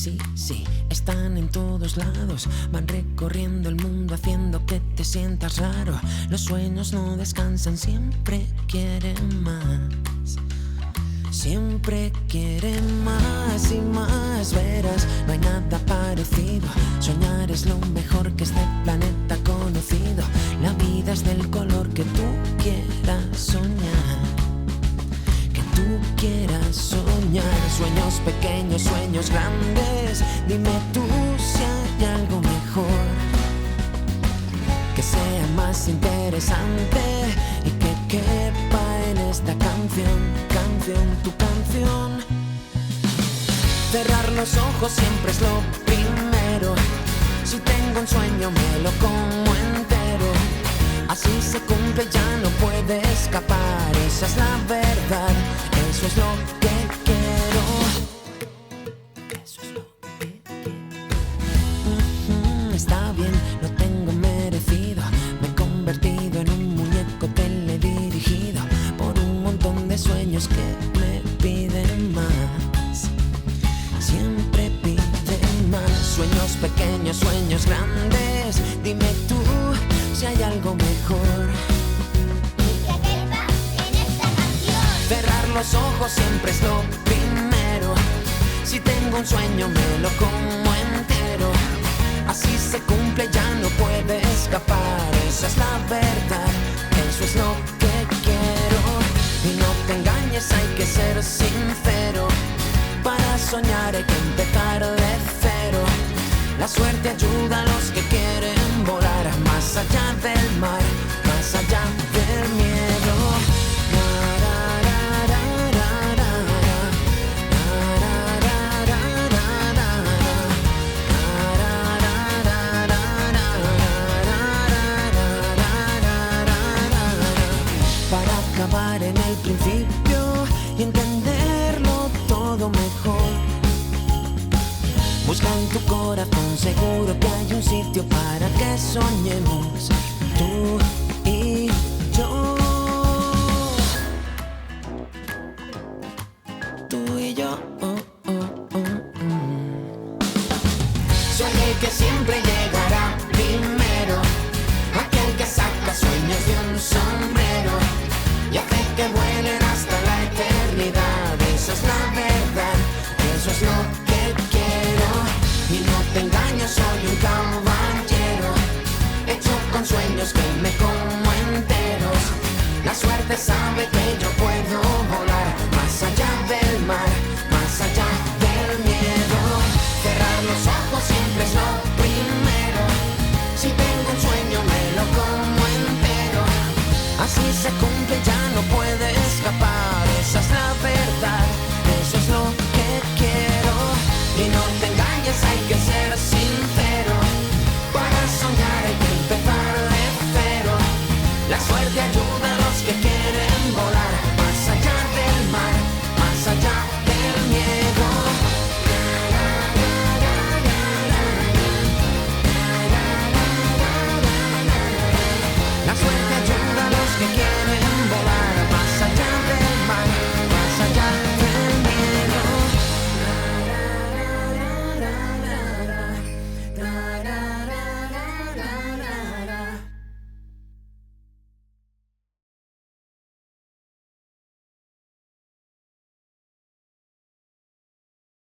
sí, sí, están en todos lados. Van recorriendo el mundo haciendo que te sientas raro. Los sueños no descansan, siempre quieren más. Siempre quieren más y más, verás, no hay nada parecido. Soñar es lo mejor que este planeta ha conocido. La vida es del color que tú quieras soñar. Que tú quieras soñar. Sueños pequeños, sueños grandes. Dime tú si hay algo mejor, que sea más interesante y que quepa en esta canción, tu canción. Cerrar los ojos siempre es lo primero. Si tengo un sueño me lo como entero. Así se cumple, ya no puede escapar. Esa es la verdad, eso es lo que quiero. Eso es lo que quiero. Está bien, lo tengo merecido. Me he convertido en un muñeco teledirigido por un montón de sueños que me piden más. Siempre piden más. Sueños pequeños, sueños grandes. Dime tú si hay algo mejor. Que quepa en esta canción. Cerrar los ojos siempre es lo primero. Si tengo un sueño me lo como entero. Así se cumple, ya no puede escapar. Esa es la verdad, eso es lo que quiero. Y no te engañes, hay que ser sincero. Para soñar hay que empezar de cero. La suerte ayuda a los que quieren volar más allá del mar, más allá del miedo. Para acabar en el principio y entenderlo todo mejor, busca en tu corazón, seguro que hay un sitio para que soñemos tú y yo. Tú y yo. Soy el que siempre llegará primero, aquel que saca sueños de un sombrero y hace que vuelen hasta la eternidad. Esa es la verdad, eso es lo que quiero. Y no te engañes, soy un caballero hecho con sueños que me como enteros. La suerte sabe que yo puedo volar más allá del mar, más allá del miedo. Cerrar los ojos siempre es lo primero. Si tengo un sueño me lo como entero. Así se cumple.